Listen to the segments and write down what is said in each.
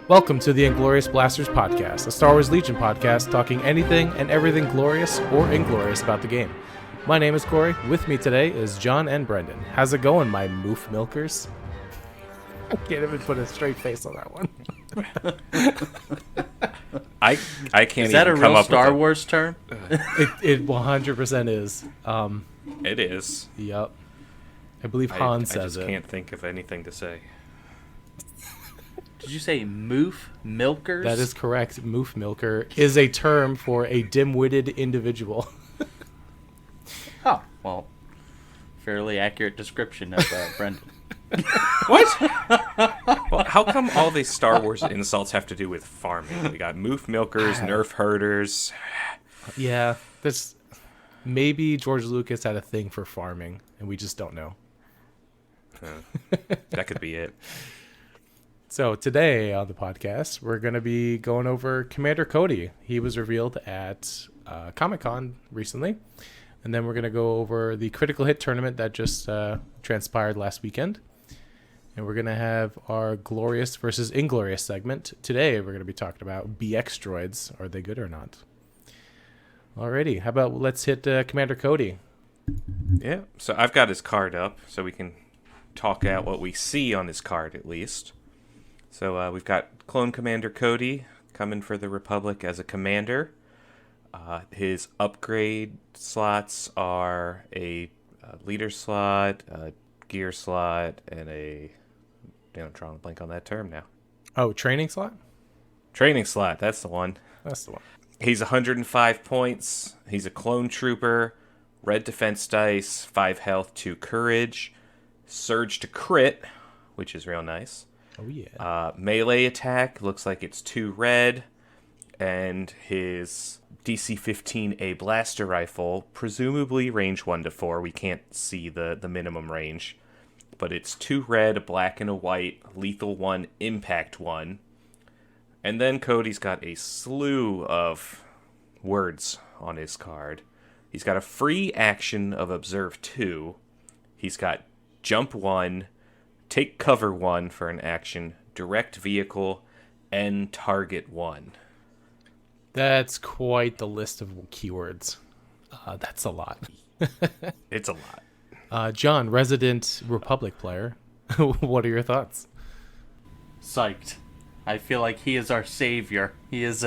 Welcome to the Inglorious Blasters podcast, a Star Wars Legion podcast talking anything and everything glorious or inglorious about the game. My name is Corey. With me today is John and Brendan. How's it going, my moof milkers? I can't even put a straight face on that one. I can't. Is that even a come real up Star with Wars term? It 100% is. It is. Yep. I believe Han says it. I just can't think of anything to say. Did you say moof milkers? That is correct. Moof milker is a term for a dim-witted individual. Oh, well, fairly accurate description of Brendan. What? Well, how come all these Star Wars insults have to do with farming? We got moof milkers, nerf herders. Yeah, that's maybe George Lucas had a thing for farming, and we just don't know. That could be it. So today on the podcast, we're going to be going over Commander Cody. He was revealed at Comic-Con recently. And then we're going to go over the Critical Hit tournament that just transpired last weekend. And we're going to have our Glorious versus Inglorious segment. Today, we're going to be talking about BX Droids. Are they good or not? Alrighty, how about let's hit Commander Cody. Yeah, so I've got his card up, so we can talk out what we see on his card at least. So we've got Clone Commander Cody coming for the Republic as a commander. His upgrade slots are a leader slot, a gear slot, and I'm drawing a blank on that term now. Oh, training slot? Training slot, that's the one. That's the one. He's 105 points. He's a clone trooper, red defense dice, 5 health, 2 courage, surge to crit, which is real nice. Oh, yeah. Melee attack, looks like it's 2 red, and his DC-15A blaster rifle, presumably range 1 to 4. We can't see the minimum range, but it's 2 red, a black, and a white, lethal 1, impact 1. And then Cody's got a slew of words on his card. He's got a free action of Observe 2. He's got Jump 1, Take Cover 1 for an action, Direct Vehicle, and Target 1. That's quite the list of keywords. That's a lot. It's a lot. John, resident Republic player, what are your thoughts? Psyched. I feel like he is our savior. He is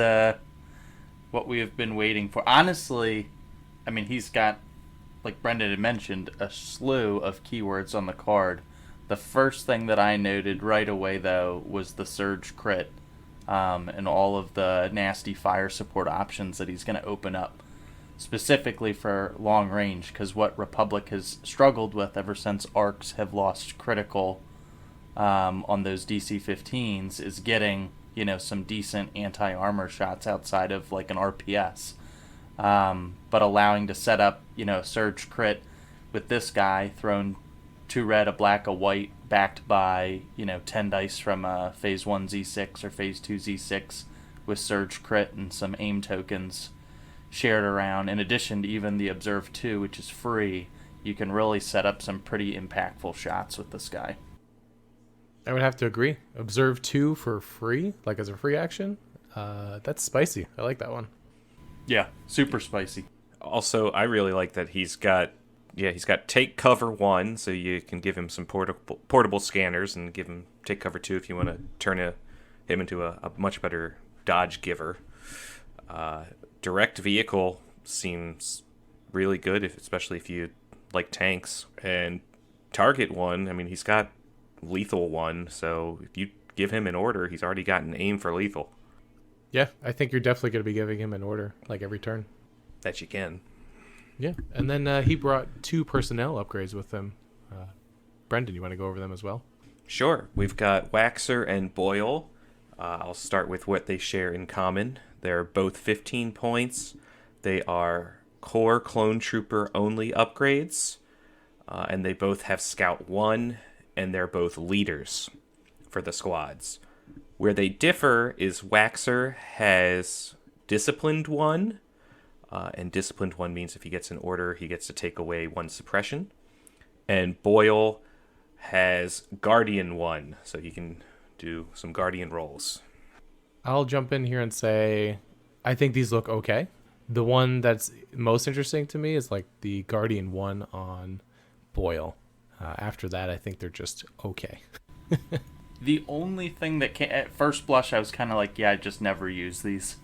what we have been waiting for. Honestly, I mean, he's got, like Brendan had mentioned, a slew of keywords on the card. The first thing that I noted right away, though, was the Surge Crit and all of the nasty fire support options that he's going to open up, specifically for long range, because what Republic has struggled with ever since ARCs have lost critical on those DC-15s is getting, some decent anti-armor shots outside of like an RPS. But allowing to set up, Surge Crit with this guy thrown 2 red, a black, a white, backed by, 10 dice from Phase 1 Z6 or Phase 2 Z6 with Surge Crit and some aim tokens shared around. In addition to even the Observe 2, which is free, you can really set up some pretty impactful shots with this guy. I would have to agree. Observe 2 for free, like as a free action. That's spicy. I like that one. Yeah, super spicy. Also, I really like that he's got Take Cover 1, so you can give him some portable scanners, and give him Take Cover 2 if you want to turn him into a much better dodge giver. Direct Vehicle seems really good, especially if you like tanks. And Target 1, I mean, he's got Lethal 1, so if you give him an order, he's already got an aim for lethal. Yeah, I think you're definitely going to be giving him an order, like every turn. That you can. Yeah, and then he brought 2 personnel upgrades with him. Brendan, you want to go over them as well? Sure. We've got Waxer and Boyle. I'll start with what they share in common. They're both 15 points. They are core clone trooper only upgrades. And they both have Scout 1, and they're both leaders for the squads. Where they differ is Waxer has Disciplined 1. And Disciplined 1 means if he gets an order, he gets to take away 1 suppression. And Boyle has Guardian 1, so he can do some Guardian rolls. I'll jump in here and say I think these look okay. The one that's most interesting to me is like the Guardian one on Boyle. After that, I think they're just okay. The only thing that came, at first blush, I was kind of like, yeah, I just never use these.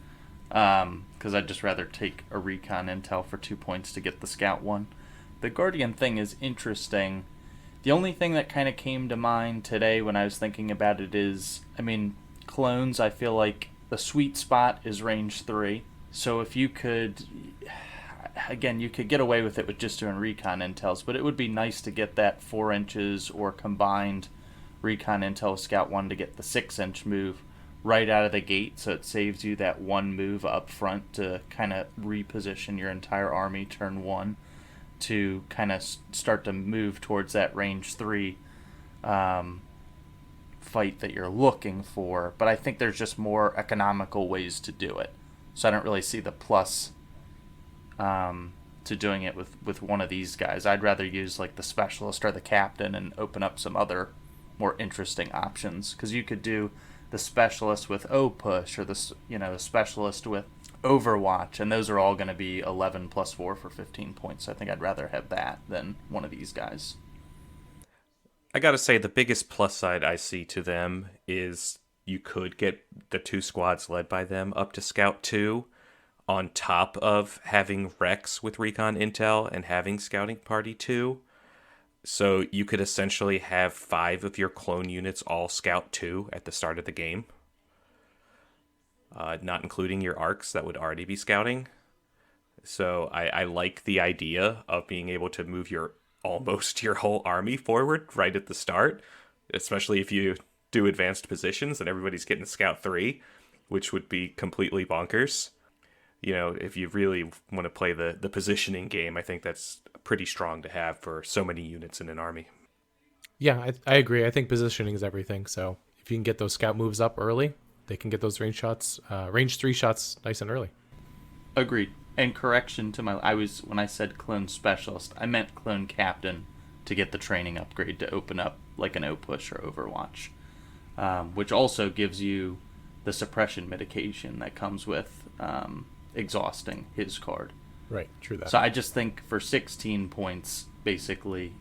Because I'd just rather take a recon intel for 2 points to get the scout one. The Guardian thing is interesting. The only thing that kind of came to mind today when I was thinking about it is, I mean, clones, I feel like the sweet spot is range 3. So if you could, again, you could get away with it with just doing recon intels, but it would be nice to get that 4 inches or combined recon intel scout 1 to get the 6-inch move right out of the gate, so it saves you that one move up front to kind of reposition your entire army turn 1 to kind of start to move towards that range 3 fight that you're looking for. But I think there's just more economical ways to do it, so I don't really see the plus to doing it with one of these guys. I'd rather use like the specialist or the captain and open up some other more interesting options, because you could do the specialist with O push or the specialist with Overwatch, and those are all going to be 11 plus 4 for 15 points. So I think I'd rather have that than one of these guys. I gotta say, the biggest plus side I see to them is you could get the 2 squads led by them up to Scout 2 on top of having Rex with Recon Intel and having Scouting Party 2. So you could essentially have 5 of your clone units all Scout 2 at the start of the game. Not including your arcs that would already be scouting. So I like the idea of being able to move almost your whole army forward right at the start, especially if you do advanced positions and everybody's getting Scout 3, which would be completely bonkers. You know, if you really want to play the positioning game, I think that's pretty strong to have for so many units in an army. Yeah, I agree. I think positioning is everything. So if you can get those scout moves up early, they can get those range 3 shots nice and early. Agreed. And correction to when I said clone specialist, I meant clone captain to get the training upgrade to open up like an O push or Overwatch, which also gives you the suppression mitigation that comes with exhausting his card. Right, true that. So I just think for 16 points, basically,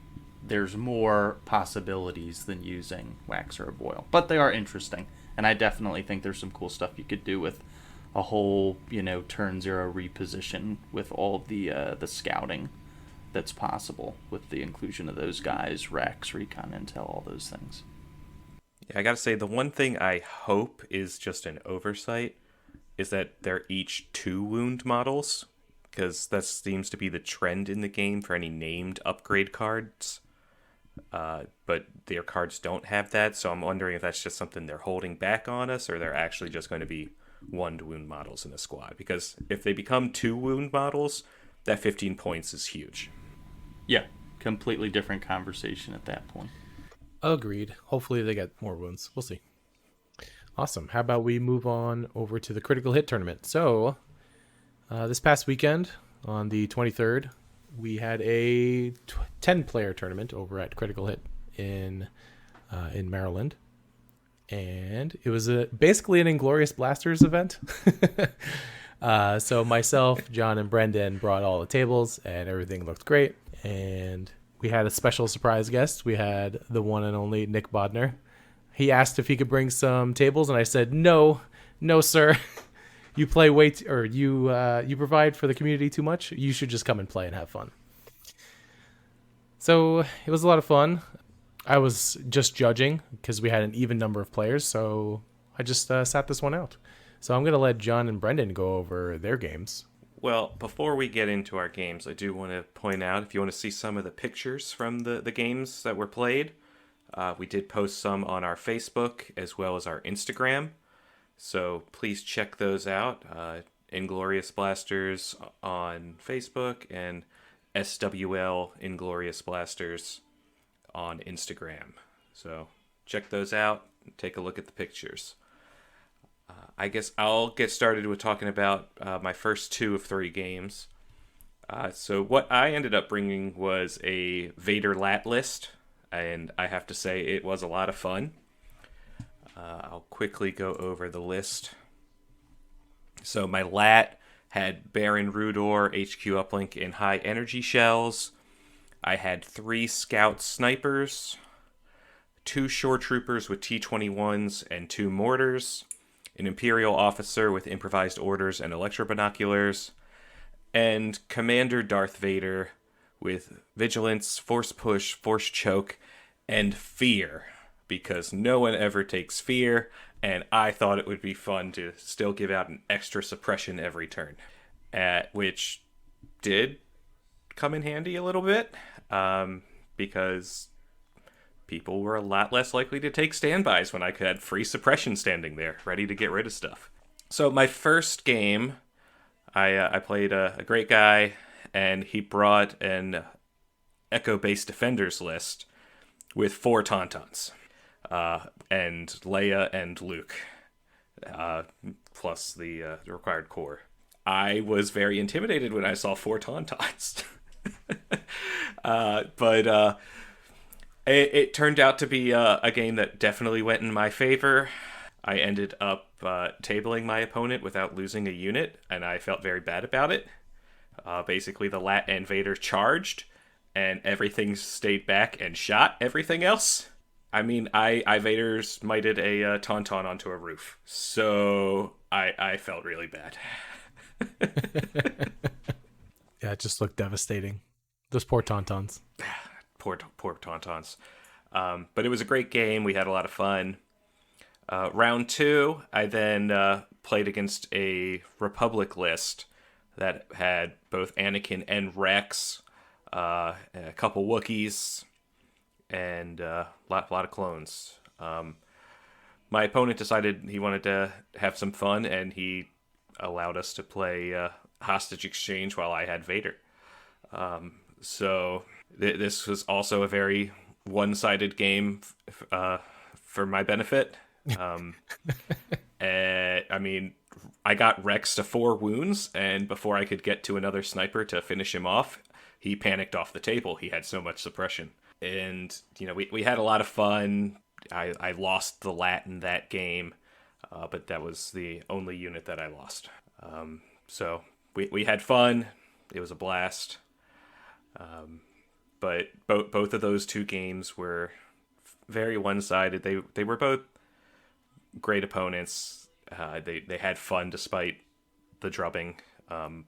there's more possibilities than using Wax or a Boil. But they are interesting, and I definitely think there's some cool stuff you could do with a whole, turn 0 reposition with all of the scouting that's possible with the inclusion of those guys, Rex, Recon Intel, all those things. Yeah, I gotta say, the one thing I hope is just an oversight is that they're each 2 wound models, because that seems to be the trend in the game for any named upgrade cards. But their cards don't have that, so I'm wondering if that's just something they're holding back on us, or they're actually just going to be 1 wound models in a squad. Because if they become 2 wound models, that 15 points is huge. Yeah, completely different conversation at that point. Agreed. Hopefully they get more wounds. We'll see. Awesome. How about we move on over to the Critical Hit Tournament? So this past weekend on the 23rd, we had a 10-player tournament over at Critical Hit in Maryland. And it was basically an Inglorious Blasters event. So myself, John, and Brendan brought all the tables, and everything looked great. And we had a special surprise guest. We had the one and only Nick Bodner. He asked if he could bring some tables, and I said, no, sir. You play you provide for the community too much. You should just come and play and have fun. So it was a lot of fun. I was just judging because we had an even number of players, so I just sat this one out. So I'm going to let John and Brendan go over their games. Well, before we get into our games, I do want to point out, if you want to see some of the pictures from the games that were played, we did post some on our Facebook as well as our Instagram. So please check those out. Inglorious Blasters on Facebook and SWL Inglorious Blasters on Instagram. So check those out and take a look at the pictures. I guess I'll get started with talking about my first 2 of 3 games. So what I ended up bringing was a Vader Lat list, and I have to say it was a lot of fun. I'll quickly go over the list So my Lat had Baron Rudor, HQ uplink, and high energy shells. I had 3 scout snipers, 2 shore troopers with T-21s and 2 mortars, an Imperial officer with improvised orders and electrobinoculars, and Commander Darth Vader with vigilance, force push, force choke, and fear, because no one ever takes fear, and I thought it would be fun to still give out an extra suppression every turn, which did come in handy a little bit, because people were a lot less likely to take standbys when I had free suppression standing there, ready to get rid of stuff. So my first game, I played a great guy, and he brought an Echo-based defenders list with 4 Tauntauns, and Leia and Luke, plus the required core. I was very intimidated when I saw 4 Tauntauns. But it turned out to be a game that definitely went in my favor. I ended up tabling my opponent without losing a unit, and I felt very bad about it. Basically, the Lat and Vader charged, and everything stayed back and shot everything else. I mean, I Vader's mighted a Tauntaun onto a roof, so I felt really bad. Yeah, it just looked devastating. Those poor Tauntauns. Poor Tauntauns. But it was a great game. We had a lot of fun. Round 2, I then played against a Republic list that had both Anakin and Rex, a couple Wookiees, and a lot of clones. My opponent decided he wanted to have some fun, and he allowed us to play hostage exchange while I had Vader. So this was also a very one-sided game for my benefit. I mean, I got Rex to 4 wounds, and before I could get to another sniper to finish him off, he panicked off the table. He had so much suppression. And, we had a lot of fun. I lost the Lat in that game, but that was the only unit that I lost. So we had fun. It was a blast. But both of those 2 games were very one-sided. They were both great opponents. They had fun despite the drubbing.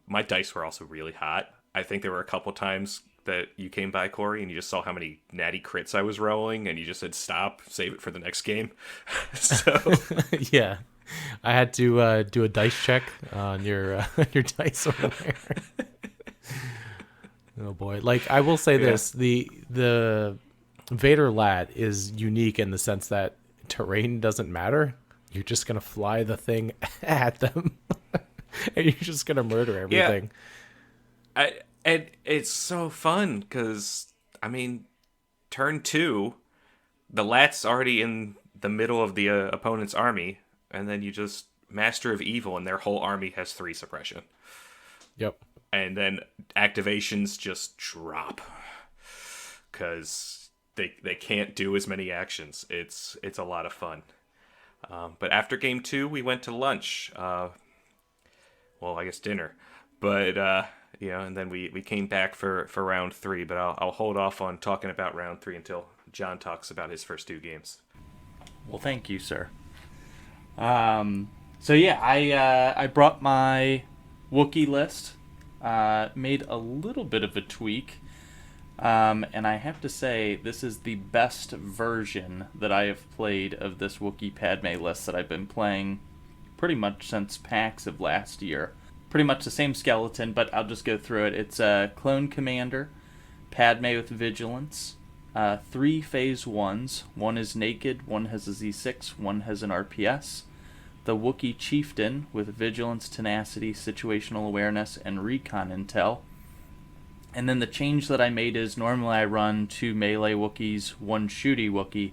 My dice were also really hot. I think there were a couple times that you came by, Corey, and you just saw how many natty crits I was rolling, and you just said, stop, save it for the next game. So Yeah. I had to do a dice check on your dice over there. Oh boy! Like, I will say this: the Vader Lat is unique in the sense that terrain doesn't matter. You're just gonna fly the thing at them, and you're just gonna murder everything. Yeah. And it's so fun because, I mean, turn 2, the Lat's already in the middle of the opponent's army, and then you just Master of Evil, and their whole army has 3 suppression. Yep. And then activations just drop because they can't do as many actions. It's a lot of fun. But after game 2, we went to lunch. Well, I guess dinner. But and then we came back for round 3. But I'll hold off on talking about round 3 until John talks about his first 2 games. Well, thank you, sir. So yeah, I brought my Wookiee list. Made a little bit of a tweak, and I have to say this is the best version that I have played of this Wookie Padme list that I've been playing pretty much since PAX of last year. Pretty much the same skeleton, but I'll just go through it. It's a Clone Commander, Padme with Vigilance, 3 Phase 1s. One is naked, one has a Z6, one has an RPS. The Wookiee Chieftain with Vigilance, Tenacity, Situational Awareness, and Recon Intel. And then the change that I made is normally I run 2 melee Wookiees, 1 shooty Wookiee.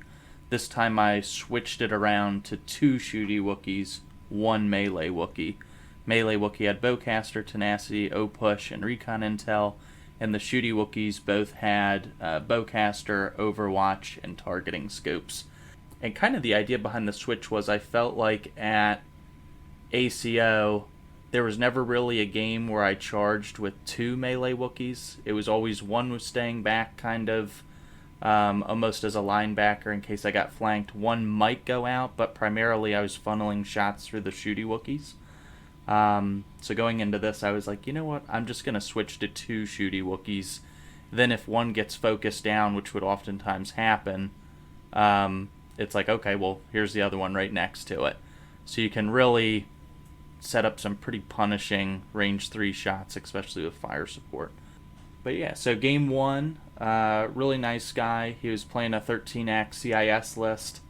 This time I switched it around to 2 shooty Wookiees, 1 melee Wookiee. Melee Wookiee had Bowcaster, Tenacity, O-Push, and Recon Intel. And the shooty Wookiees both had Bowcaster, Overwatch, and Targeting Scopes. And kind of the idea behind the switch was I felt like at ACO there was never really a game where I charged with 2 melee Wookiees. It was always one was staying back, kind of almost as a linebacker in case I got flanked. One might go out, but primarily I was funneling shots through the shooty Wookiees. So going into this, I was like, you know what? I'm just going to switch to 2 shooty Wookiees. Then if one gets focused down, which would oftentimes happen, it's like, okay, well, here's the other one right next to it. So you can really set up some pretty punishing range 3 shots, especially with fire support. But yeah, so game 1, really nice guy. He was playing a 13-act CIS list.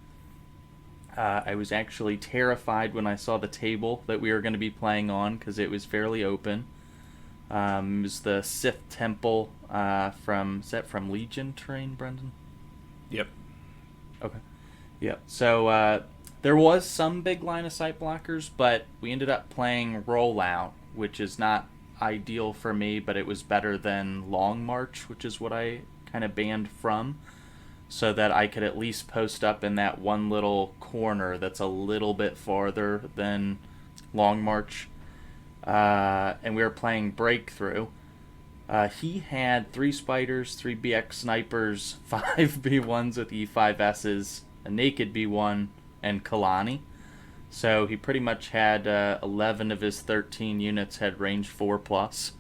I was actually terrified when I saw the table that we were going to be playing on because it was fairly open. It was the Sith Temple is that from Legion terrain, Brendan? Yep. Okay. Yep. So there was some big line of sight blockers, but we ended up playing Rollout, which is not ideal for me, but it was better than Long March, which is what I kind of banned from, so that I could at least post up in that one little corner that's a little bit farther than Long March. And we were playing Breakthrough. He had 3 spiders, 3 BX snipers, 5 B1s with E5Ss, a naked B1, and Kalani. So he pretty much had 11 of his 13 units had range 4+.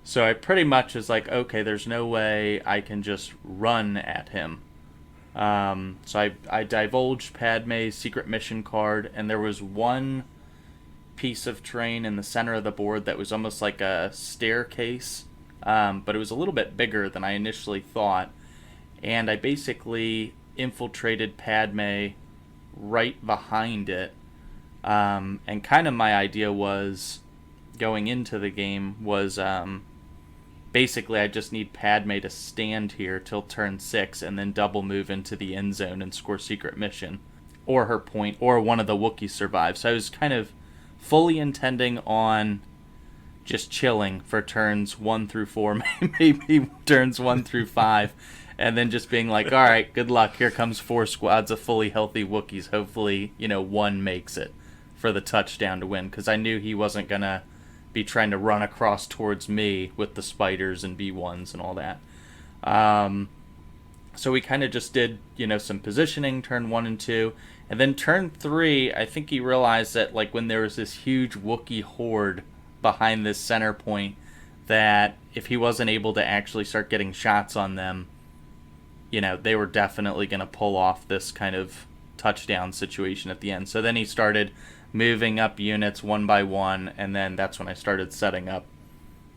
So I pretty much was like, okay, there's no way I can just run at him. So I divulged Padme's secret mission card, and there was one piece of terrain in the center of the board that was almost like a staircase, but it was a little bit bigger than I initially thought. And I basically infiltrated Padme right behind it. And kind of my idea was, going into the game, was basically I just need Padme to stand here till turn 6 and then double move into the end zone and score secret mission. Or her point, or one of the Wookiees survives. So I was kind of fully intending on just chilling for turns 1 through 4, maybe turns 1 through 5, and then just being like, all right, good luck. Here comes 4 squads of fully healthy Wookiees. Hopefully, one makes it for the touchdown to win, because I knew he wasn't going to be trying to run across towards me with the spiders and B1s and all that. So we kind of just did, some positioning, turn 1 and 2. And then turn 3, I think he realized that, when there was this huge Wookiee horde behind this center point, that if he wasn't able to actually start getting shots on them, they were definitely going to pull off this kind of touchdown situation at the end. So then he started moving up units one by one, and then that's when I started setting up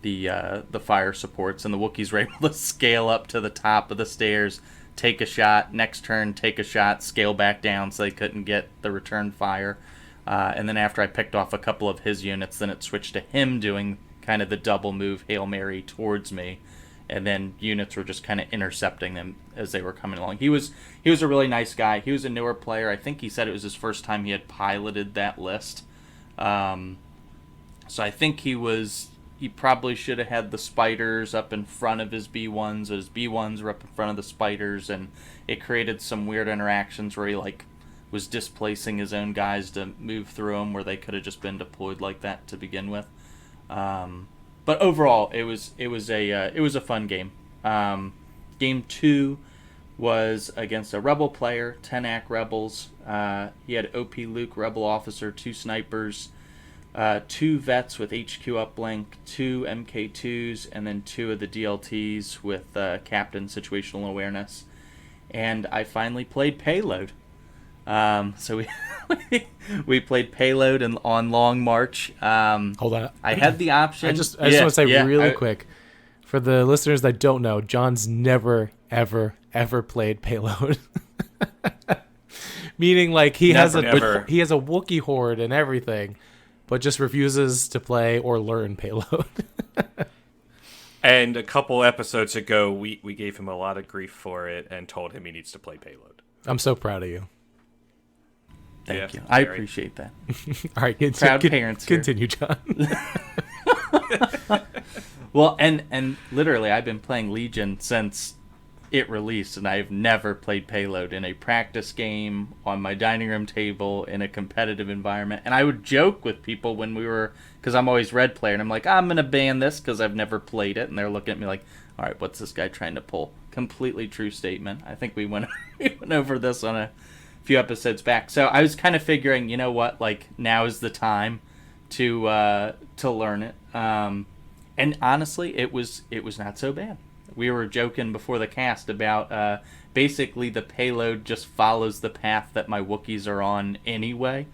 the fire supports, and the Wookiees were able to scale up to the top of the stairs, take a shot, next turn take a shot, scale back down so they couldn't get the return fire. And then after I picked off a couple of his units, then it switched to him doing kind of the double move Hail Mary towards me, and then units were just kind of intercepting them as they were coming along. He was a really nice guy. He was a newer player. I think he said it was his first time he had piloted that list. So I think he probably should have had the spiders up in front of his B1s. His B1s were up in front of the spiders, and it created some weird interactions where he was displacing his own guys to move through them, where they could have just been deployed like that to begin with. But overall, it was a fun game. Game 2 was against a Rebel player, 10-act Rebels. He had OP Luke, Rebel Officer, 2 snipers, 2 vets with HQ uplink, 2 MK2s, and then 2 of the DLTs with Captain Situational Awareness. And I finally played Payload. So we played Payload on Long March. Hold on. I had the option. I just want to say really quick, for the listeners that don't know, John's never, ever, ever played Payload. Meaning he has a Wookiee horde and everything, but just refuses to play or learn Payload. And a couple episodes ago, we gave him a lot of grief for it and told him he needs to play Payload. I'm so proud of you. Thank you. I appreciate that. All right, proud parents. Continue, John. Well, and literally, I've been playing Legion since it released, and I've never played Payload in a practice game, on my dining room table, in a competitive environment. And I would joke with people when we were, because I'm always red player, and I'm like, I'm going to ban this because I've never played it. And they're looking at me like, all right, what's this guy trying to pull? Completely true statement. I think we went over this on a few episodes back. So I was kind of figuring, you know what, like, now is the time to learn it. And honestly, it was not so bad. We were joking before the cast about basically the payload just follows the path that my Wookiees are on anyway.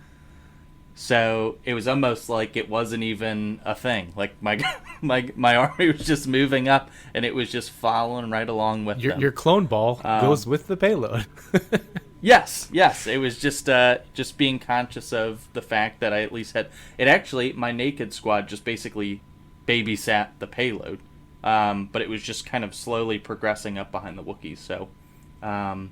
So it was almost like it wasn't even a thing. Like my army was just moving up, and it was just following right along with them. Your clone ball goes with the payload. Yes. It was just being conscious of the fact that I at least had it. Actually, my naked squad just basically babysat the payload. But it was just kind of slowly progressing up behind the Wookiees. So, trying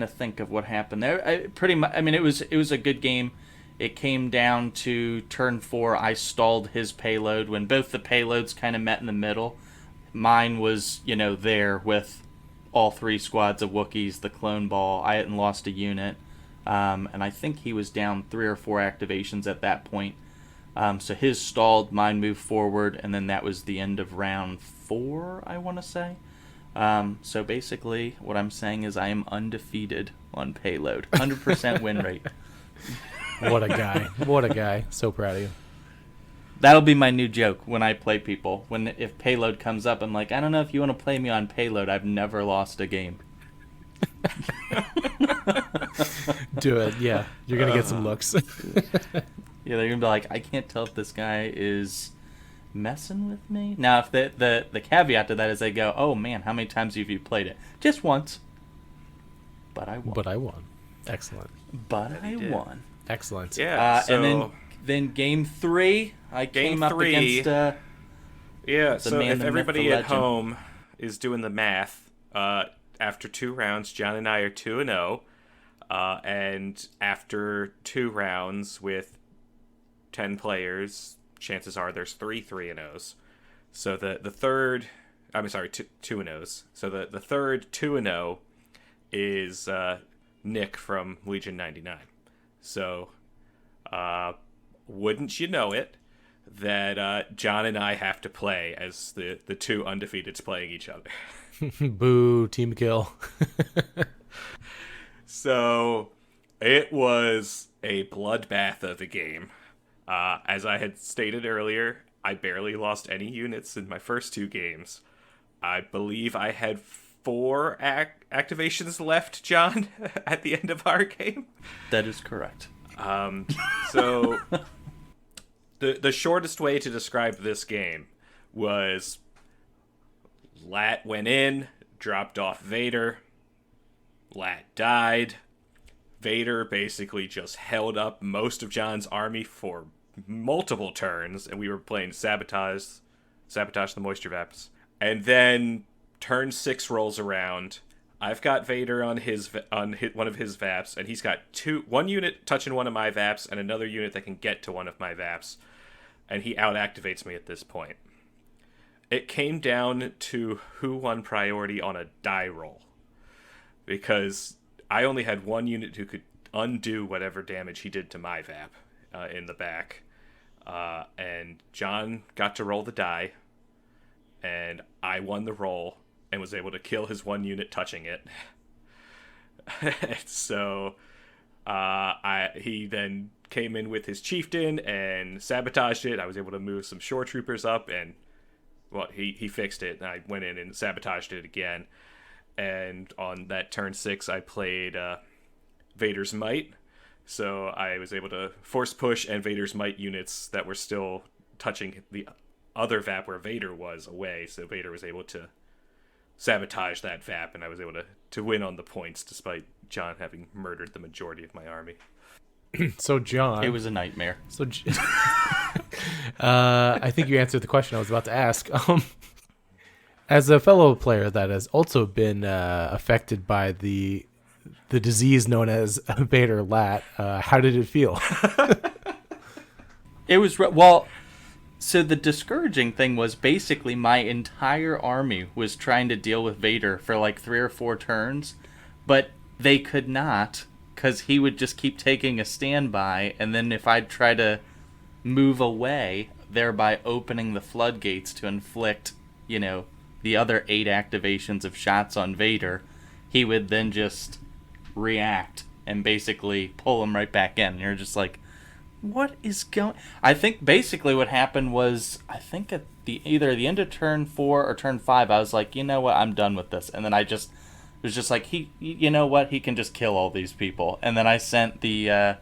to think of what happened there. It was a good game. It came down to turn 4. I stalled his payload when both the payloads kind of met in the middle. Mine was, there with all 3 squads of Wookiees, the clone ball. I hadn't lost a unit. And I think he was down 3 or 4 activations at that point. So his stalled, mine moved forward, and then that was the end of round 4, I want to say. So basically, what I'm saying is I am undefeated on Payload. 100% win rate. What a guy. So proud of you. That'll be my new joke when I play people. If Payload comes up, I'm like, I don't know if you want to play me on Payload. I've never lost a game. Do it, yeah. You're going to get some looks. Yeah, they're going to be like, I can't tell if this guy is messing with me. Now, if the caveat to that is they go, oh man, how many times have you played it? Just once. But I won. Excellent. I won. Excellent. Yeah. And then game 3, I came up against so man, if the everybody myth, the at home is doing the math, after 2 rounds, John and I are 2-0. And after 2 rounds with 10 players, chances are there's 3 3-0s. So the third, 2-0s. So the third 2-0 is Nick from Legion 99. So wouldn't you know it that John and I have to play as the 2 undefeateds playing each other. Boo, team kill. So it was a bloodbath of a game. As I had stated earlier, I barely lost any units in my first 2 games. I believe I had 4 activations left, John, at the end of our game. That is correct. So the shortest way to describe this game was Lat went in, dropped off Vader. Lat died. Vader basically just held up most of John's army for multiple turns, and we were playing Sabotage the Moisture Vaps. And then turn 6 rolls around. I've got Vader on one of his Vaps, and he's got 1 unit touching one of my Vaps and another unit that can get to one of my Vaps. And he out-activates me at this point. It came down to who won priority on a die roll. Because I only had 1 unit who could undo whatever damage he did to my Vap in the back. And John got to roll the die. And I won the roll and was able to kill his 1 unit touching it. So he then came in with his chieftain and sabotaged it. I was able to move some shore troopers up, and well, he fixed it, and I went in and sabotaged it again. And on that turn 6, I played Vader's Might. So I was able to force push and Vader's Might units that were still touching the other Vap where Vader was away. So Vader was able to sabotage that Vap, and I was able to win on the points despite John having murdered the majority of my army. So John, it was a nightmare. So I think you answered the question I was about to ask. As a fellow player that has also been affected by the disease known as Vader Lat, how did it feel? It was So the discouraging thing was basically my entire army was trying to deal with Vader for like 3 or 4 turns, but they could not because he would just keep taking a standby, and then if I'd try to move away, thereby opening the floodgates to inflict, the other 8 activations of shots on Vader, he would then just react and basically pull him right back in. And you're just like, what is going... I think basically what happened was, I think at either the end of turn 4 or turn 5, I was like, you know what, I'm done with this. And then it was just like, you know what, he can just kill all these people. And then I sent the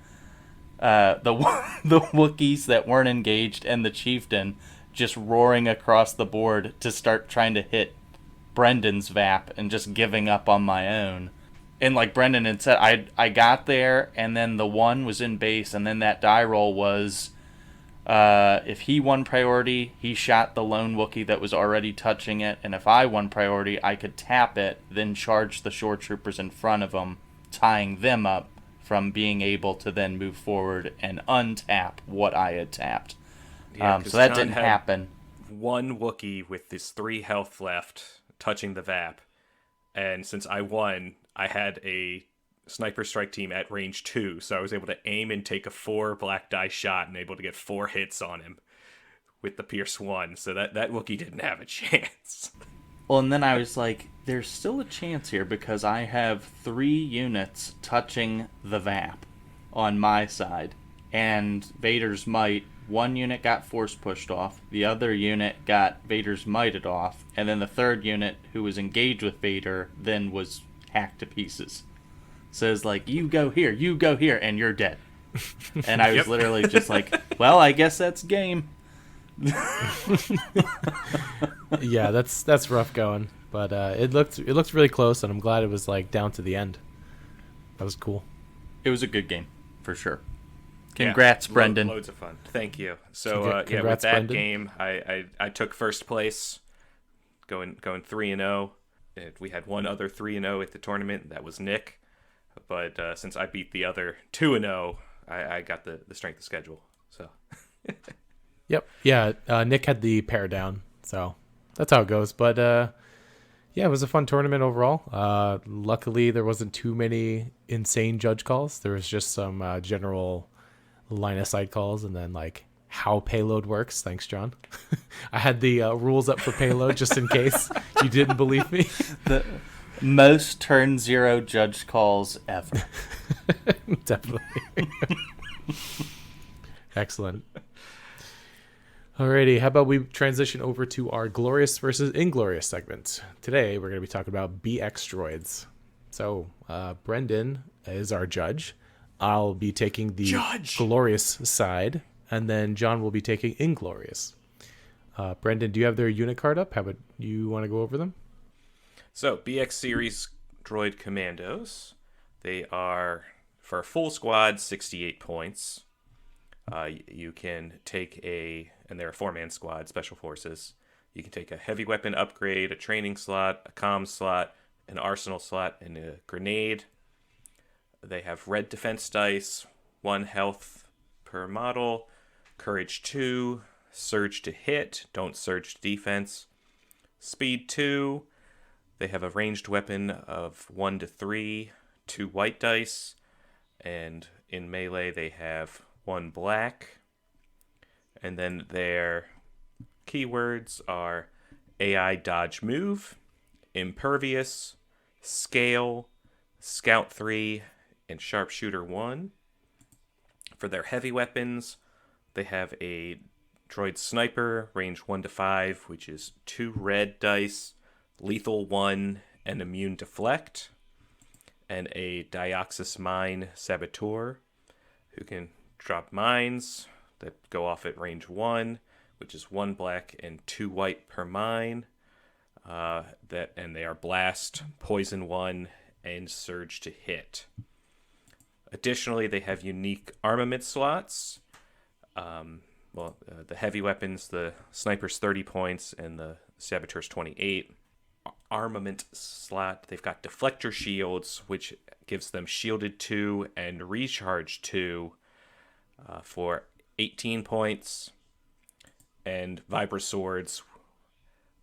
Wookiees that weren't engaged and the Chieftain just roaring across the board to start trying to hit Brendan's VAP and just giving up on my own. And like Brendan had said, I got there, and then the 1 was in base, and then that die roll was, if he won priority, he shot the lone Wookiee that was already touching it, and if I won priority, I could tap it, then charge the shore troopers in front of him, tying them up from being able to then move forward and untap what I had tapped. Yeah, so that John didn't had happen. 1 Wookiee with his 3 health left touching the VAP, and since I won, I had a sniper strike team at range 2, so I was able to aim and take a 4 black die shot and able to get 4 hits on him with the Pierce 1, so that Wookiee didn't have a chance. Well, and then I was like, there's still a chance here because I have 3 units touching the VAP on my side, and Vader's Might, 1 unit got force pushed off, the other unit got Vader's Mighted off, and then the 3rd unit, who was engaged with Vader, then was hacked to pieces. So it's like, you go here, and you're dead. And I was literally just like, well, I guess that's game. Yeah, that's rough going, but it looked really close, and I'm glad it was like down to the end. That was cool. It was a good game for sure. Congrats, Brendan. Loads of fun. Thank you. So Congrats, with that Brendan. game, I took first place, going 3-0. We had one other 3-0 at the tournament. That was Nick, but since I beat the other 2-0, I got the strength of schedule. So. Yep. Yeah. Nick had the pair down, so that's how it goes. But yeah, it was a fun tournament overall. Luckily, there wasn't too many insane judge calls. There was just some general line of sight calls, and then like how payload works. Thanks, John. I had the rules up for payload just in case you didn't believe me. The most turn 0 judge calls ever. Definitely. Excellent. Alrighty, how about we transition over to our Glorious versus Inglorious segment. Today, we're going to be talking about BX Droids. So, Brendan is our judge. I'll be taking the Glorious side, and then John will be taking Inglorious. Brendan, do you have their unit card up? How about you want to go over them? So, BX Series Droid Commandos. They are, for a full squad, 68 points. You can take and they're a 4-man squad, Special Forces. You can take a heavy weapon upgrade, a training slot, a comm slot, an arsenal slot, and a grenade. They have red defense dice, 1 health per model, courage 2, surge to hit, don't surge to defense, speed 2. They have a ranged weapon of 1 to 3, 2 white dice, and in melee they have 1 black. And then their keywords are AI dodge move, impervious, scale, scout 3, and sharpshooter 1. For their heavy weapons, they have a droid sniper, range 1 to 5, which is 2 red dice, lethal 1, and immune deflect. And a Dioxis mine saboteur, who can drop mines that go off at range 1, which is 1 black and 2 white per mine. And they are blast, poison 1, and surge to hit. Additionally, they have unique armament slots. The heavy weapons, the sniper's 30 points and the saboteur's 28. Armament slot, they've got deflector shields, which gives them shielded 2 and recharge 2 for 18 points. and Vibra Swords,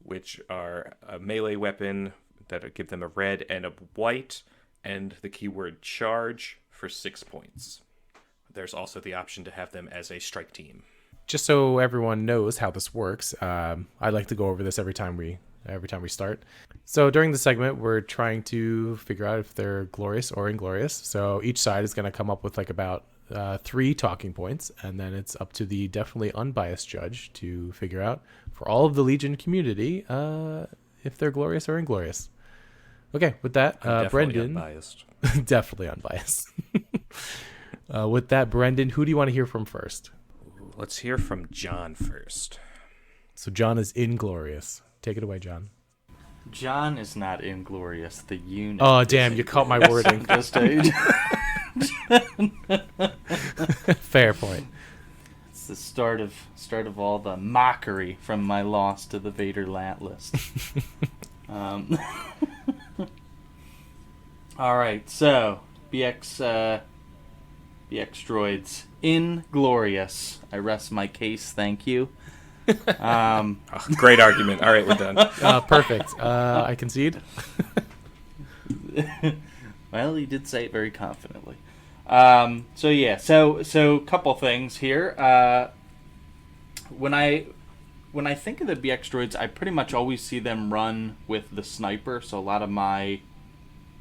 which are a melee weapon that give them a red and a white, and the keyword charge for 6 points. There's also the option to have them as a strike team. Just so everyone knows how this works, I like to go over this every time we start. So during the segment, we're trying to figure out if they're glorious or inglorious. So each side is going to come up with like about 3 talking points, and then it's up to the definitely unbiased judge to figure out for all of the Legion community if they're glorious or inglorious. Okay, with that, Brendan, Unbiased. definitely unbiased. With that, Brendan, who do you want to hear from first? Let's hear from John first. So John is inglorious. Take it away, John. John is not inglorious. The unit. Oh, damn, you caught my wording. Just Fair point. It's the start of all the mockery from my loss to the Vader Lat list. All right, so BX Droids, Inglorious. I rest my case. Thank you. Great argument. All right, we're done. Perfect. I concede. Well, he did say it very confidently. So couple things here. When I think of the BX Droids, I pretty much always see them run with the sniper. So a lot of my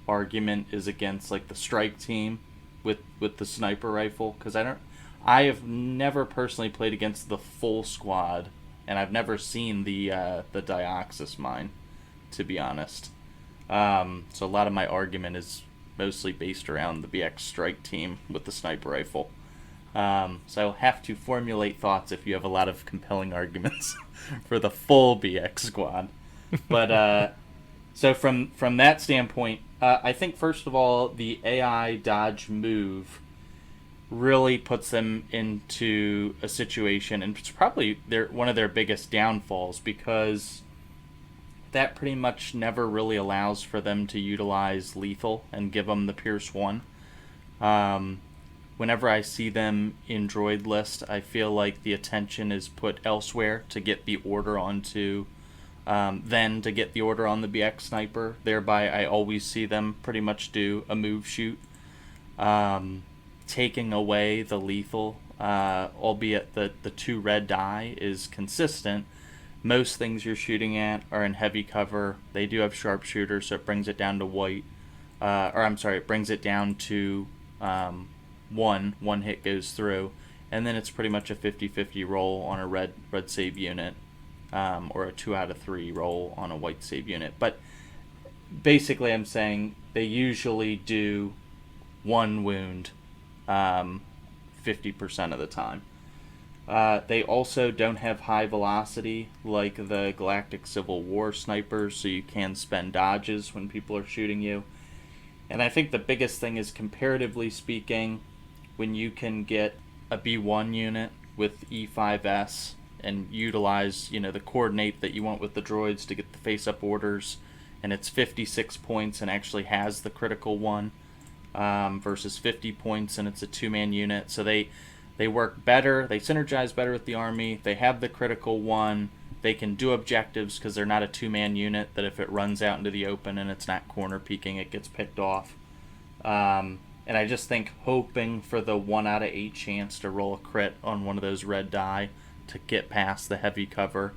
argument is against like the strike team with the sniper rifle, because I have never personally played against the full squad, and I've never seen the Dioxis mine, to be honest. So a lot of my argument is mostly based around the BX strike team with the sniper rifle. So I'll have to formulate thoughts if you have a lot of compelling arguments for the full BX squad. But so from that standpoint, I think first of all, the AI dodge move really puts them into a situation, and it's probably one of their biggest downfalls, because that pretty much never really allows for them to utilize lethal and give them the Pierce 1. Whenever I see them in droid list, I feel like the attention is put elsewhere to get the order onto then to get the order on the BX sniper. Thereby, I always see them pretty much do a move shoot, taking away the lethal, albeit the 2 red die is consistent. Most things you're shooting at are in heavy cover. They do have sharpshooter, so it brings it down to white. It brings it down to one hit goes through, and then it's pretty much a 50-50 roll on a red save unit. Or a 2 out of 3 roll on a white save unit. But basically I'm saying they usually do 1 wound 50% of the time. They also don't have high velocity like the Galactic Civil War snipers, so you can spend dodges when people are shooting you. And I think the biggest thing is, comparatively speaking, when you can get a B1 unit with E5S and utilize, the coordinate that you want with the droids to get the face-up orders, and it's 56 points and actually has the critical 1, versus 50 points and it's a 2-man unit. So they work better, they synergize better with the army, they have the critical 1, they can do objectives because they're not a 2-man unit that if it runs out into the open and it's not corner peeking, it gets picked off. And I just think hoping for the 1 out of 8 chance to roll a crit on one of those red die to get past the heavy cover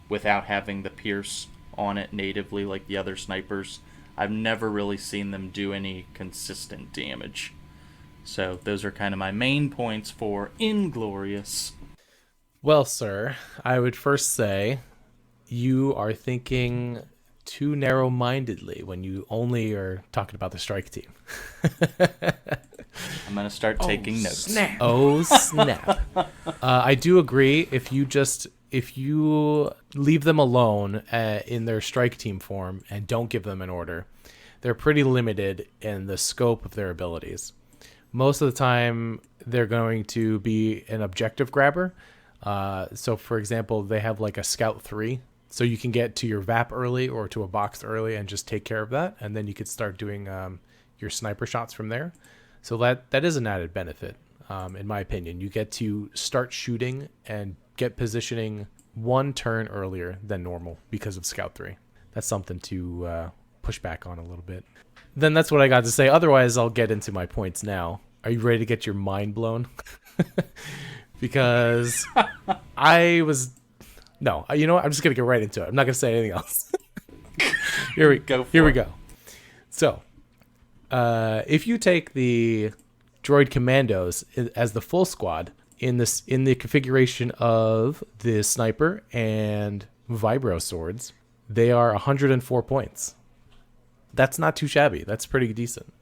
without having the pierce on it natively like the other snipers. I've never really seen them do any consistent damage. So those are kind of my main points for Inglorious. Well, sir, I would first say you are thinking too narrow-mindedly when you only are talking about the strike team. I'm going to start taking notes. Snap. Oh, snap. I do agree. If you leave them alone in their strike team form and don't give them an order, they're pretty limited in the scope of their abilities. Most of the time, they're going to be an objective grabber. So, for example, they have like a Scout 3. So you can get to your VAP early or to a box early and just take care of that. And then you could start doing your sniper shots from there. So that is an added benefit, in my opinion. You get to start shooting and get positioning 1 turn earlier than normal because of Scout 3. That's something to push back on a little bit. Then that's what I got to say. Otherwise, I'll get into my points now. Are you ready to get your mind blown? Because I was... No, you know what? I'm just going to get right into it. I'm not going to say anything else. Here we go. So, if you take the droid commandos as the full squad in the configuration of the sniper and vibro swords, they are 104 points. That's not too shabby. That's pretty decent.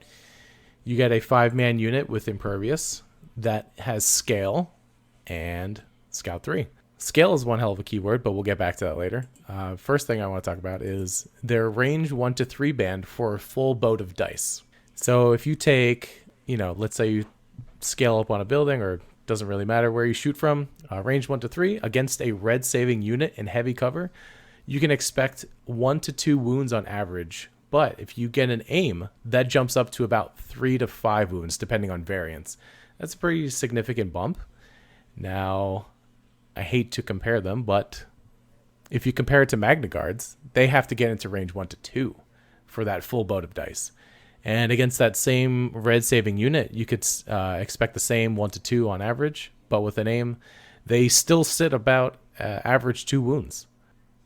You get a 5-man unit with Impervious that has Scale and Scout 3. Scale is one hell of a keyword, but we'll get back to that later. First thing I want to talk about is their range 1 to 3 band for a full boat of dice. So if you take, let's say you scale up on a building, or doesn't really matter where you shoot from, range 1 to 3 against a red saving unit in heavy cover, you can expect 1 to 2 wounds on average. But if you get an aim, that jumps up to about 3 to 5 wounds, depending on variance. That's a pretty significant bump. Now, I hate to compare them, but if you compare it to Magna Guards, they have to get into range 1 to 2 for that full boat of dice. And against that same red saving unit, you could expect the same 1 to 2 on average, but with an aim, they still sit about average 2 wounds.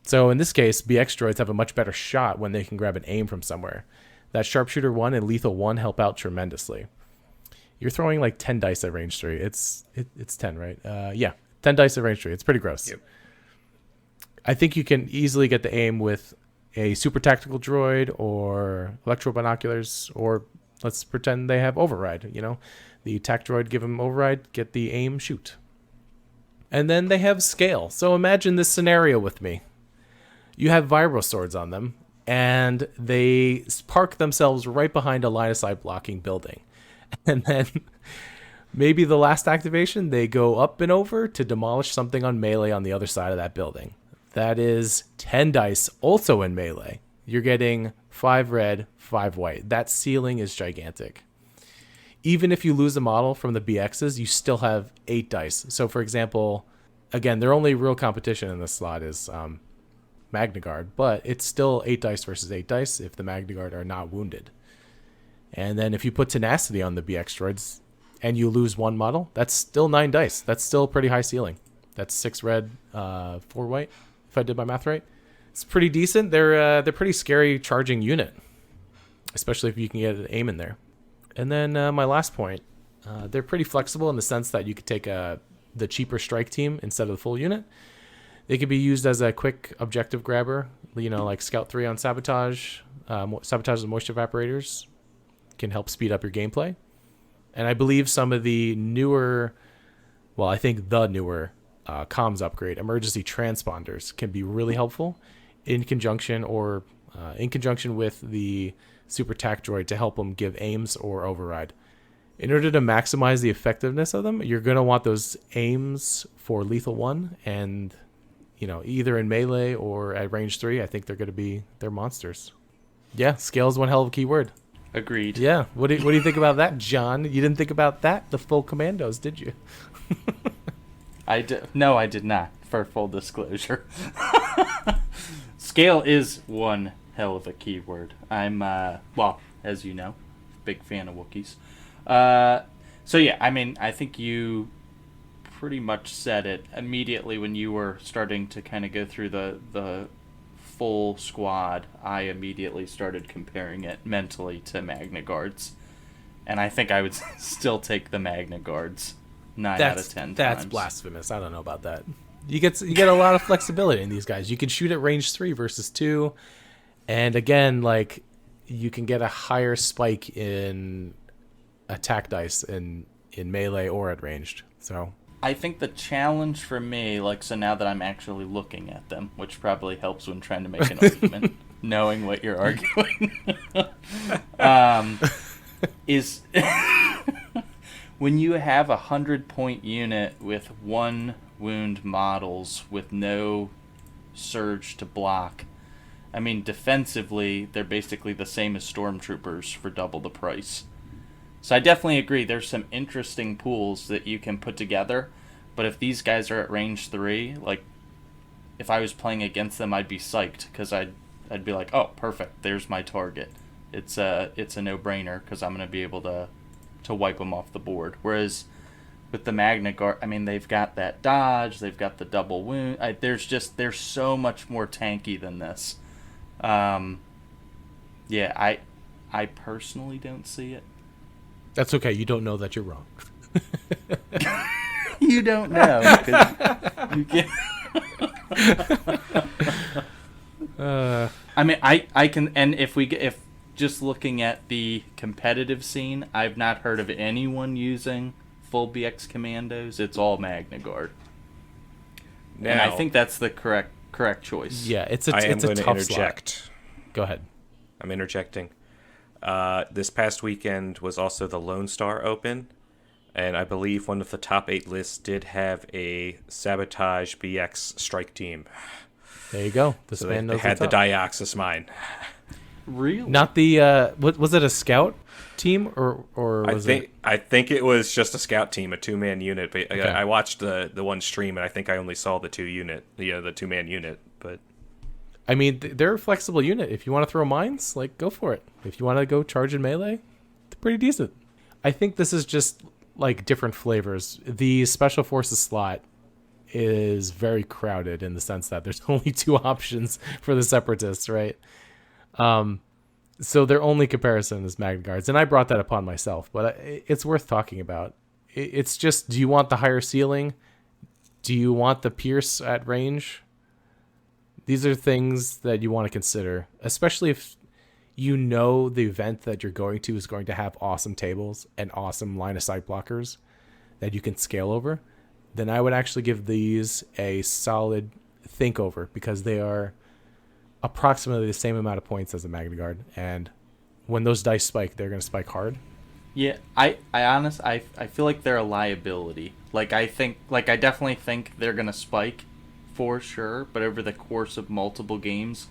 So in this case, BX droids have a much better shot when they can grab an aim from somewhere. That Sharpshooter 1 and Lethal 1 help out tremendously. You're throwing like 10 dice at range 3. It's 10, right? Yeah, 10 dice at range 3. It's pretty gross. Yep. I think you can easily get the aim with a super tactical droid or electro binoculars, or let's pretend they have override. The tac droid, give them override, get the aim, shoot. And then they have Scale. So imagine this scenario with me. You have vibro swords on them, and they park themselves right behind a line of sight blocking building. And then maybe the last activation, they go up and over to demolish something on melee on the other side of that building. That is 10 dice also in melee. You're getting 5 red, 5 white. That ceiling is gigantic. Even if you lose a model from the BXs, you still have 8 dice. So for example, again, their only real competition in this slot is Magna Guard, but it's still 8 dice versus 8 dice if the Magna Guard are not wounded. And then if you put Tenacity on the BX droids and you lose 1 model, that's still 9 dice. That's still pretty high ceiling. That's 6 red, 4 white, if I did my math right. It's pretty decent. They're pretty scary charging unit, especially if you can get an aim in there. And then my last point, they're pretty flexible in the sense that you could take the cheaper strike team instead of the full unit. They could be used as a quick objective grabber, like Scout 3 on Sabotage. Sabotage and Moisture Evaporators can help speed up your gameplay. And I believe some of the newer, I think the newer comms upgrade, emergency transponders, can be really helpful in conjunction with the Super Tac Droid to help them give aims or override. In order to maximize the effectiveness of them, you're going to want those aims for Lethal 1 and either in melee or at range 3. I think they're monsters. Yeah, Scale is one hell of a keyword. Agreed. Yeah. What do you think about that, John? You didn't think about that, the full commandos, did you? No, I did not, for full disclosure. Scale is one hell of a keyword. I'm, as you know, big fan of Wookiees. So yeah, I think you pretty much said it immediately when you were starting to kind of go through the full squad. I immediately started comparing it mentally to Magna Guards, and I think I would still take the Magna Guards 9 out of 10 times. That's blasphemous. I don't know about that. You get a lot of flexibility in these guys. You can shoot at range 3 versus 2, and again, you can get a higher spike in attack dice in melee or at ranged. So I think the challenge for me, so now that I'm actually looking at them, which probably helps when trying to make an argument, knowing what you're arguing, is when you have 100-point unit with 1 wound models with no surge to block. Defensively, they're basically the same as Stormtroopers for double the price. So I definitely agree there's some interesting pools that you can put together, But if these guys are at range 3, like, if I was playing against them, I'd be psyched, because I'd be like, oh, perfect, there's my target. It's a no-brainer, because I'm going to be able to wipe them off the board. Whereas with the Magna Guard, I mean, they've got that dodge, they've got the double wound. They're so much more tanky than this. Yeah, I personally don't see it. That's okay. You don't know that you're wrong. You don't know. 'Cause you can't. I mean, I can, and if just looking at the competitive scene, I've not heard of anyone using full BX Commandos. It's all Magna Guard. Now, And I think that's the correct choice. Yeah, it's a going to tough interject. slot. Go ahead. I'm interjecting. This past weekend was also the Lone Star Open, and I believe one of the top 8 lists did have a Sabotage BX strike team. There you go. The So span they knows had the what's up. Dioxis mine. Really? Not the was it a scout team or was it? I think it was just a scout team, a 2-man unit. But Okay. I watched the one stream, and I think I only saw the 2-man unit. But I mean, they're a flexible unit. If you want to throw mines, like, go for it. If you want to go charge in melee, they're pretty decent. I think this is just like different flavors. The special forces slot is very crowded in the sense that there's only 2 options for the separatists, right? So their only comparison is Magna Guards, and I brought that upon myself, but it's worth talking about. It's just, do you want the higher ceiling? Do you want the pierce at range? These are things that you want to consider, especially if you know the event that you're going to is going to have awesome tables and awesome line of sight blockers that you can scale over. Then I would actually give these a solid think over, because they are approximately the same amount of points as a Magna Guard, and when those dice spike, they're going to spike hard. Yeah, I feel like they're a liability. I definitely think they're gonna spike for sure, but over the course of multiple games,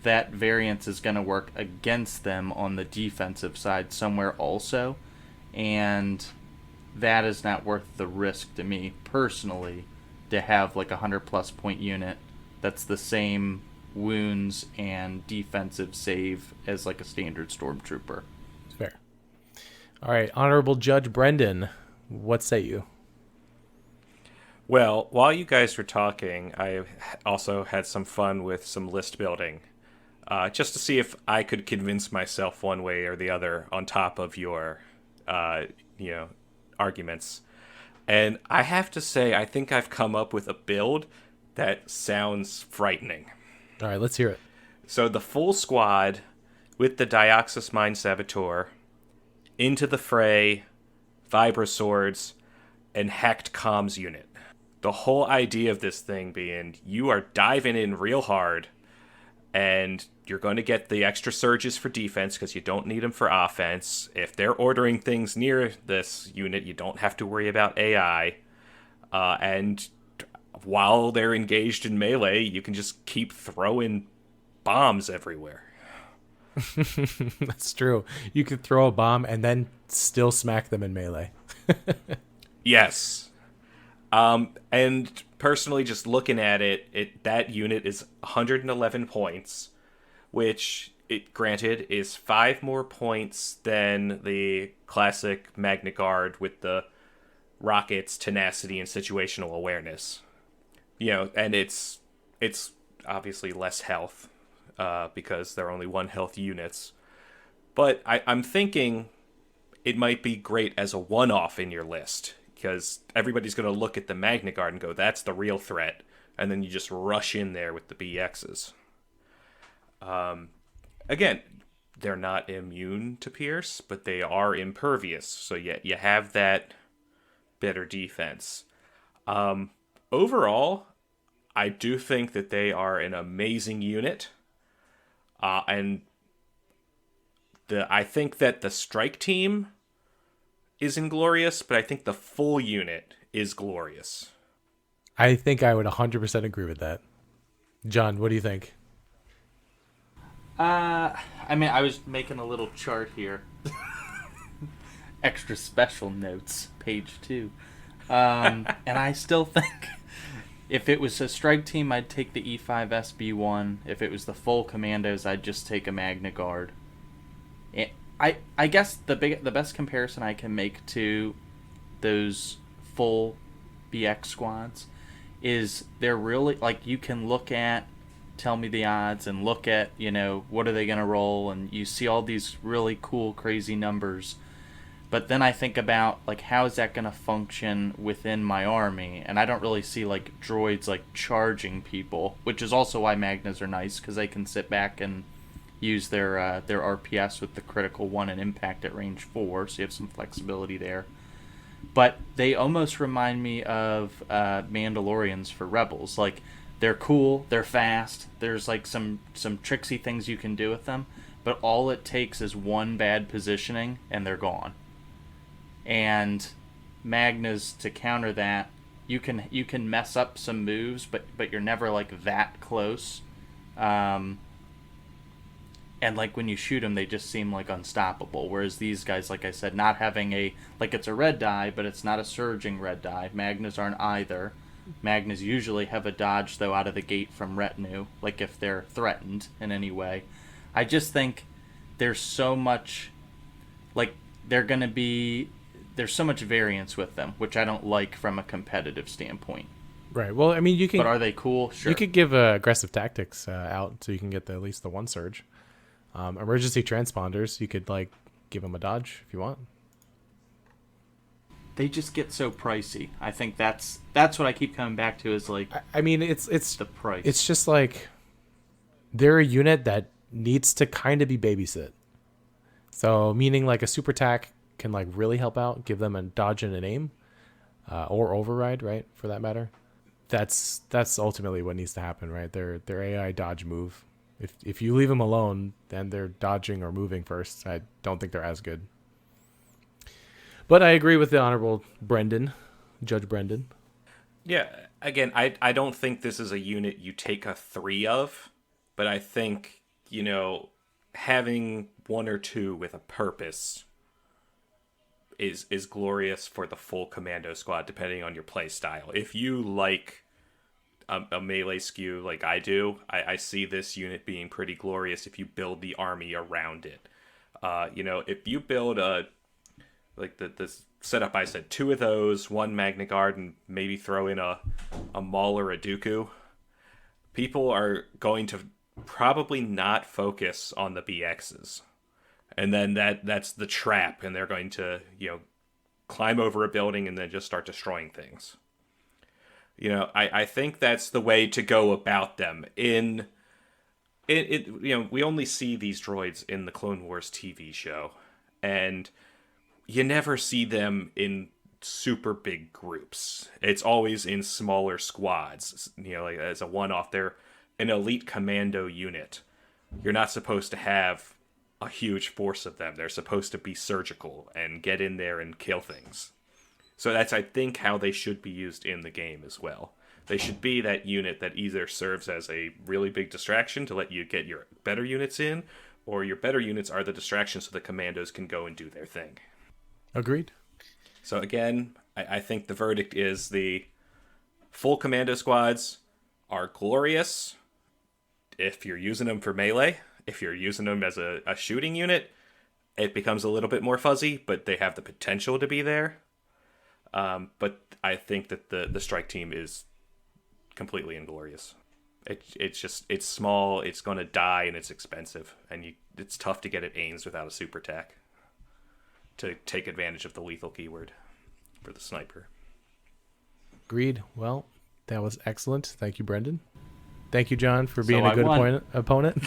that variance is gonna work against them on the defensive side somewhere also, and that is not worth the risk to me personally, to have like 100+ point unit that's the same wounds and defensive save as like a standard stormtrooper. Fair. All right, Honorable Judge Brendan, what say you? well, while you guys were talking, I also had some fun with some list building, just to see if I could convince myself one way or the other on top of your, arguments. And I have to say, I think I've come up with a build that sounds frightening. All right, let's hear it. So the full squad with the Dioxis Mine Saboteur, Into the Fray, Vibra Swords, and Hacked Comms Unit. The whole idea of this thing being you are diving in real hard, and you're going to get the extra surges for defense because you don't need them for offense. If they're ordering things near this unit, you don't have to worry about AI. And while they're engaged in melee, you can just keep throwing bombs everywhere. That's true. You could throw a bomb and then still smack them in melee. Yes. And personally, just looking at it, that unit is 111 points, which, granted, is 5 more points than the classic Magna Guard with the rockets, tenacity, and situational awareness. And it's obviously less health, because they're only 1 health units. But I'm thinking it might be great as a one-off in your list, because everybody's going to look at the Magna Guard and go, that's the real threat, and then you just rush in there with the BXs. Again, they're not immune to Pierce, but they are impervious, so you have that better defense. Overall, I do think that they are an amazing unit, and I think that the strike team is Inglorious, but I think the full unit is glorious. I think I would 100% agree with that. John, what do you think? I mean, I was making a little chart here. Extra special notes, page 2. And I still think if it was a strike team, I'd take the E5 SB1. If it was the full commandos, I'd just take a Magna Guard. I guess the best comparison I can make to those full BX squads is they're really, like, you can look at tell me the odds and look at, what are they going to roll, and you see all these really cool, crazy numbers. But then I think about, like, how is that going to function within my army? And I don't really see, like, droids, like, charging people, which is also why Magnas are nice, because they can sit back and use their RPS with the critical 1 and impact at range 4, so you have some flexibility there. But they almost remind me of Mandalorians for Rebels. Like, they're cool, they're fast, there's, like, some tricksy things you can do with them, but all it takes is one bad positioning, and they're gone. And Magnas, to counter that, you can mess up some moves, but you're never, like, that close. And, like, when you shoot them, they just seem, like, unstoppable. Whereas these guys, like I said, not having it's a red die, but it's not a surging red die. Magnas aren't either. Magnas usually have a dodge, though, out of the gate from retinue, like if they're threatened in any way. I just think there's so much, like, there's so much variance with them, which I don't like from a competitive standpoint. Right. Well, I mean, you can. But are they cool? Sure. You could give aggressive tactics out, so you can get at least the one surge. Emergency transponders, you could, like, give them a dodge if you want. They just get so pricey. I think that's what I keep coming back to is, like, I mean, it's the price. It's just like they're a unit that needs to kind of be babysit. So meaning, like, a super tac can, like, really help out, give them a dodge and an aim, or override, right? For that matter. That's ultimately what needs to happen, right? Their AI dodge move. If you leave them alone, then they're dodging or moving first. I don't think they're as good. But I agree with the Honorable Judge Brendan. Yeah, again, I don't think this is a unit you take a 3 of, but I think, having 1 or 2 with a purpose is glorious for the full commando squad, depending on your play style. If you like a melee skew like I do, I see this unit being pretty glorious if you build the army around it. If you build the setup I said, 2 of those, 1 Magna Guard, and maybe throw in a Maul or a Dooku, people are going to probably not focus on the BXs. And then that's the trap, and they're going to, climb over a building and then just start destroying things. I think that's the way to go about them. We only see these droids in the Clone Wars TV show, and you never see them in super big groups. It's always in smaller squads, like as a one-off. They're an elite commando unit. You're not supposed to have a huge force of them. They're supposed to be surgical and get in there and kill things. So that's, I think, how they should be used in the game as well. They should be that unit that either serves as a really big distraction to let you get your better units in, or your better units are the distraction so the commandos can go and do their thing. Agreed. So again, I think the verdict is the full commando squads are glorious if you're using them for melee. If you're using them as a shooting unit, it becomes a little bit more fuzzy, but they have the potential to be there. But I think that the strike team is completely inglorious. It's small, it's going to die, and it's expensive. And it's tough to get at aims without a super tac to take advantage of the lethal keyword for the sniper. Agreed. Well, that was excellent. Thank you, Brendan. Thank you, John, for being a good opponent.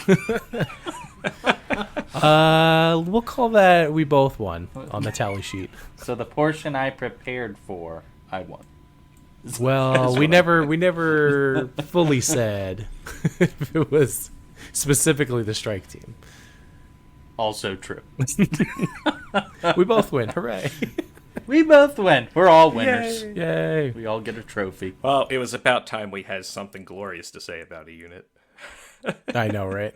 We'll call that we both won on the tally sheet. So the portion I prepared for, I won. Well, we never fully said if it was specifically the strike team. Also true. We both win. Hooray. We both win. We're all winners. Yay. We all get a trophy. Well, it was about time we had something glorious to say about a unit. I know, right?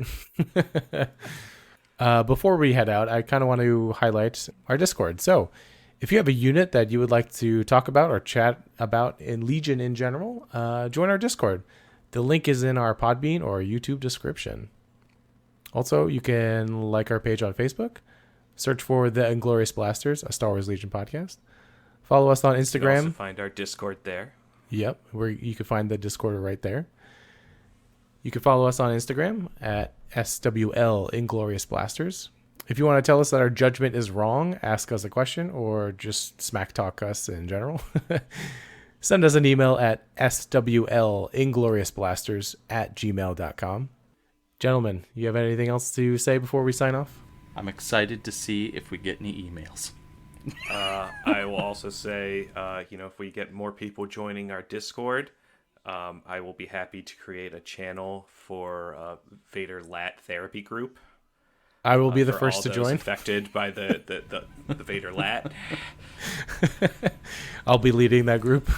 Before we head out, I kind of want to highlight our Discord. So If you have a unit that you would like to talk about or chat about in Legion in general, join our Discord. The link is in our Podbean or YouTube description. Also, you can like our page on Facebook. Search for The Inglorious Blasters, a Star Wars Legion podcast. Follow us on You can also Instagram. find our Discord there. Yep, where you can find the Discord right there. You can follow us on Instagram at SWL Inglorious Blasters. If you want to tell us that our judgment is wrong, ask us a question, or just smack talk us in general, send us an email at swlingloriousblasters@gmail.com. Gentlemen, you have anything else to say before we sign off? I'm excited to see if we get any emails. I will also say, if we get more people joining our Discord, I will be happy to create a channel for Vader Lat therapy group. I will be the for first all to those join. affected by the Vader Lat. I'll be leading that group.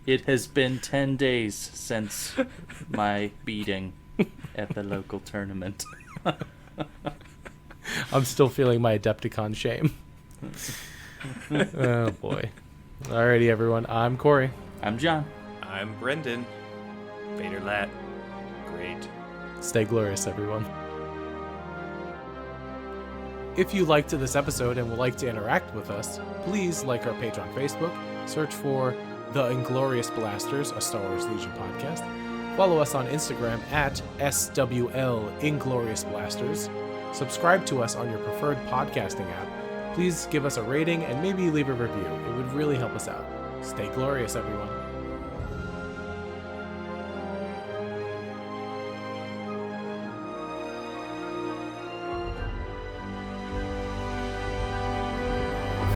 It has been 10 days since my beating at the local tournament. I'm still feeling my Adepticon shame. Oh, boy. Alrighty, everyone. I'm Corey. I'm John. I'm Brendan. Vader Lat. Great. Stay glorious, everyone. If you liked this episode and would like to interact with us, please like our page on Facebook, search for The Inglorious Blasters, a Star Wars Legion podcast. Follow us on Instagram at SWL Inglorious Blasters. Subscribe to us on your preferred podcasting app. Please give us a rating and maybe leave a review. It would really help us out. Stay glorious, everyone.